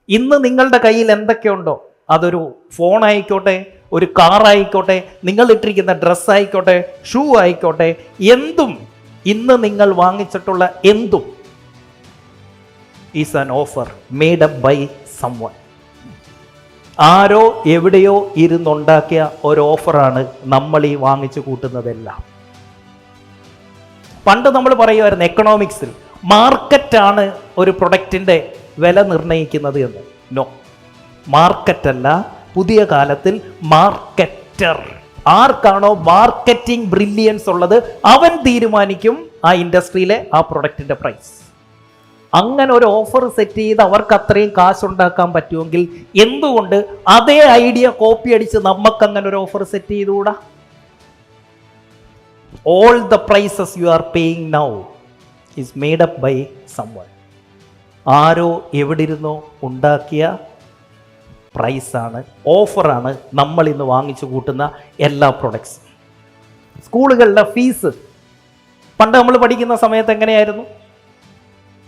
ഇന്ന് നിങ്ങളുടെ കയ്യിൽ എന്തൊക്കെയുണ്ടോ, അതൊരു ഫോൺ ആയിക്കോട്ടെ, ഒരു കാർ ആയിക്കോട്ടെ, നിങ്ങൾ ഇട്ടിരിക്കുന്ന ഡ്രസ്സ് ആയിക്കോട്ടെ, ഷൂ ആയിക്കോട്ടെ, എന്തും ഇന്ന് നിങ്ങൾ വാങ്ങിച്ചിട്ടുള്ള എന്തും is an offer made up by someone. ആരോ എവിടെയോ ഇരുന്നുണ്ടാക്കിയ ഒരു ഓഫറാണ് നമ്മൾ ഈ വാങ്ങിച്ചു കൂട്ടുന്നതെല്ലാം. പണ്ട് നമ്മൾ പറയുമായിരുന്നു എക്കണോമിക്സിൽ മാർക്കറ്റാണ് ഒരു പ്രൊഡക്റ്റിൻ്റെ വില നിർണ്ണയിക്കുന്നത് എന്ന്. നോ, മാർക്കറ്റല്ല, പുതിയ കാലത്തിൽ മാർക്കറ്റർ. ആർക്കാണോ മാർക്കറ്റിംഗ് ബ്രില്യൻസ് ഉള്ളത് അവൻ തീരുമാനിക്കും ആ ഇൻഡസ്ട്രിയിലെ ആ പ്രൊഡക്റ്റിൻ്റെ പ്രൈസ്. അങ്ങനെ ഒരു ഓഫർ സെറ്റ് ചെയ്ത് അവർക്ക് അത്രയും കാശുണ്ടാക്കാൻ പറ്റുമെങ്കിൽ എന്തുകൊണ്ട് അതേ ഐഡിയ കോപ്പി അടിച്ച് നമുക്ക് അങ്ങനെ ഒരു ഓഫർ സെറ്റ് ചെയ്തുകൂടാ? All the prices you are paying now is made up by someone. ആരോ എവിടെ ഇരുന്നോ ഉണ്ടാക്കിയ പ്രൈസാണ്, ഓഫറാണ് നമ്മൾ ഇന്ന് വാങ്ങിച്ചു കൂട്ടുന്ന എല്ലാ പ്രൊഡക്ട്സും. സ്കൂളുകളിലെ ഫീസ് പണ്ട് നമ്മൾ പഠിക്കുന്ന സമയത്ത് എങ്ങനെയായിരുന്നു?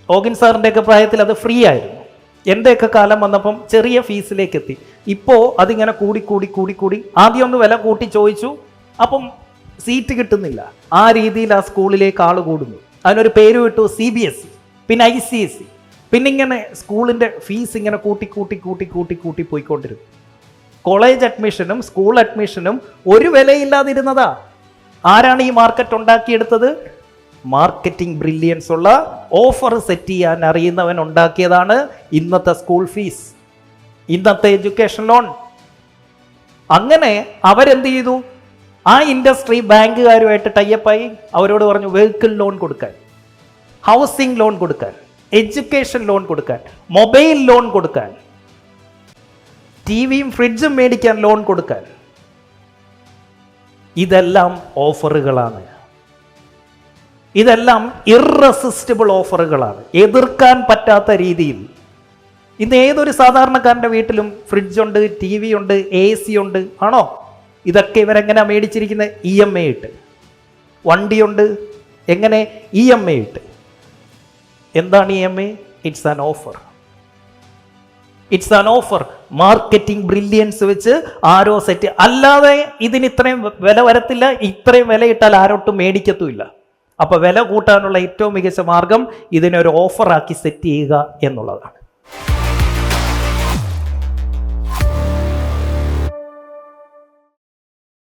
ഓഗിൻ സാറിൻ്റെയൊക്കെ പ്രായത്തിൽ അത് ഫ്രീ ആയിരുന്നു. എൻ്റെയൊക്കെ കാലം വന്നപ്പം ചെറിയ ഫീസിലേക്ക് എത്തി. ഇപ്പോൾ അതിങ്ങനെ കൂടി കൂടി കൂടി കൂടി ആദ്യം ഒന്ന് വില കൂട്ടി ചോദിച്ചു, അപ്പം സീറ്റ് കിട്ടുന്നില്ല. ആ രീതിയിൽ ആ സ്കൂളിലേക്ക് ആൾ കൂടുന്നു. അതിനൊരു പേര് വിട്ടു CBSE, പിന്നെ ICSE, പിന്നെ ഇങ്ങനെ സ്കൂളിൻ്റെ ഫീസ് ഇങ്ങനെ കൂട്ടി കൂട്ടി കൂട്ടി കൂട്ടി കൂട്ടി പോയിക്കൊണ്ടിരുന്നു. കോളേജ് അഡ്മിഷനും സ്കൂൾ അഡ്മിഷനും ഒരു വിലയില്ലാതിരുന്നതാ. ആരാണ് ഈ മാർക്കറ്റ് ഉണ്ടാക്കിയെടുത്തത്? മാർക്കറ്റിംഗ് ബ്രില്യൻസ് ഉള്ള, ഓഫർ സെറ്റ് ചെയ്യാൻ അറിയുന്നവൻ ഉണ്ടാക്കിയതാണ് ഇന്നത്തെ സ്കൂൾ ഫീസ്, ഇന്നത്തെ എഡ്യൂക്കേഷൻ ലോൺ. അങ്ങനെ അവരെന്ത് ചെയ്തു? ആ ഇൻഡസ്ട്രി ബാങ്കുകാരുമായിട്ട് ടൈപ്പായി. അവരോട് പറഞ്ഞു വെഹിക്കിൾ ലോൺ കൊടുക്കാൻ, ഹൗസിംഗ് ലോൺ കൊടുക്കാൻ, എഡ്യൂക്കേഷൻ ലോൺ കൊടുക്കാൻ, മൊബൈൽ ലോൺ കൊടുക്കാൻ, ടിവിയും ഫ്രിഡ്ജും മേടിക്കാൻ ലോൺ കൊടുക്കാൻ. ഇതെല്ലാം ഓഫറുകളാണ്. ഇതെല്ലാം ഇറസിസ്റ്റിബിൾ ഓഫറുകളാണ്, എതിർക്കാൻ പറ്റാത്ത രീതിയിൽ. ഇന്ന് ഏതൊരു സാധാരണക്കാരൻ്റെ വീട്ടിലും ഫ്രിഡ്ജുണ്ട്, TV ഉണ്ട്, AC ഉണ്ട്, ആണോ? ഇതൊക്കെ ഇവരെങ്ങനെ മേടിച്ചിരിക്കുന്നത്? EMI ഇട്ട്. വണ്ടിയുണ്ട്, എങ്ങനെ? EMI ഇട്ട്. എന്താണ് EMI? It's an offer. It's an offer. Marketing brilliance വെച്ച് ആരോ സെറ്റ്. അല്ലാതെ ഇതിന് ഇത്രയും വില വരത്തില്ല, ഇത്രയും വില ഇട്ടാൽ ആരോട്ടും മേടിക്കത്തുമില്ല. അപ്പോൾ വില കൂട്ടാനുള്ള ഏറ്റവും മികച്ച മാർഗം ഇതിനൊരു ഓഫറാക്കി സെറ്റ് ചെയ്യുക എന്നുള്ളതാണ്.